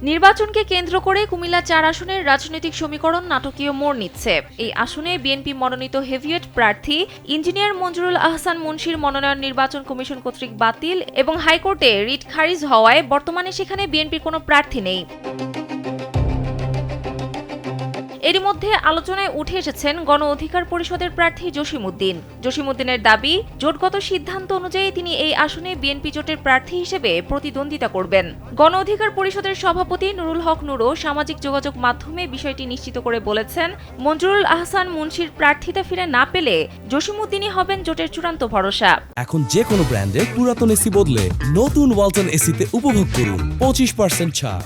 নির্বাচনকে কেন্দ্র করে কুমিল্লা ৪ আসনের রাজনৈতিক সমীকরণ নাটকীয় মোড় নিচ্ছে। এই আসনে বিএনপি মনোনীত হেভিওয়েট প্রার্থী ইঞ্জিনিয়ার মঞ্জুরুল আহসান মুন্সির মনোনয়ন নির্বাচন কমিশন কর্তৃক বাতিল এবং হাইকোর্টে রিট খারিজ হওয়ায় বর্তমানে সেখানে বিএনপির কোনো প্রার্থী নেই। এরই মধ্যে আলোচনায় উঠে এসেছেন গণ অধিকার পরিষদের প্রার্থী জসিমউদ্দিনের দাবি, জোটগত সিদ্ধান্ত অনুযায়ী তিনি এই আসনে বিএনপি জোটের প্রার্থী হিসেবে প্রতিদ্বন্দ্বিতা করবেন। গণ অধিকার পরিষদের সভাপতি নুরুল হক নুরও সামাজিক যোগাযোগ মাধ্যমে বিষয়টি নিশ্চিত করে বলেছেন, মঞ্জুরুল আহসান মুন্সির প্রার্থিতা ফিরে না পেলে জসিমউদ্দিনই হবেন জোটের চূড়ান্ত ভরসা। এখন যে কোনো ব্র্যান্ডের পুরাতন এসি বদলে নতুন ওয়ালটন এসিতে উপভোগ করুন 25% ছাড়।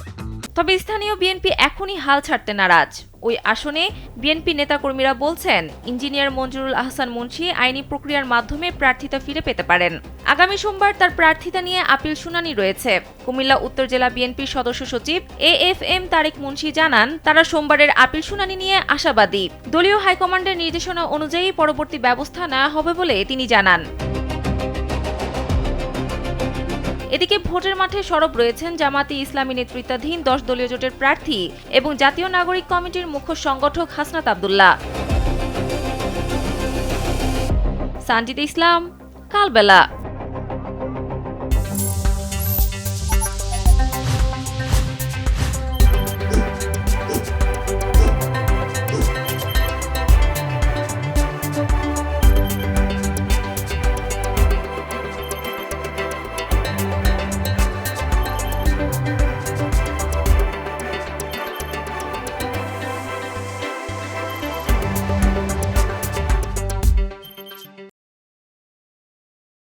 তবে স্থানীয় বিএনপি এখনই হাল ছাড়তে নারাজ। ওই আসনে বিএনপি নেতাকর্মীরা বলছেন, ইঞ্জিনিয়ার মঞ্জুরুল আহসান মুন্সি আইনি প্রক্রিয়ার মাধ্যমে প্রার্থিতা ফিরে পেতে পারেন। আগামী সোমবার তার প্রার্থিতা নিয়ে আপিল শুনানি রয়েছে। কুমিল্লা উত্তর জেলা বিএনপির সদস্য সচিব AFM তারেক মুন্সি জানান, তারা সোমবারের আপিল শুনানি নিয়ে আশাবাদী। দলীয় হাইকমান্ডের নির্দেশনা অনুযায়ী পরবর্তী ব্যবস্থা নেওয়া হবে বলে তিনি জানান। এদিকে ভোটের মাঠে সরব রয়েছেন জামায়াতে ইসলামী নেতৃত্বাধীন 10 দলীয় জোটের প্রার্থী এবং জাতীয় নাগরিক কমিটির মুখ্য সংগঠক হাসনাত আব্দুল্লাহ। সানজিদা ইসলাম, কালবেলা।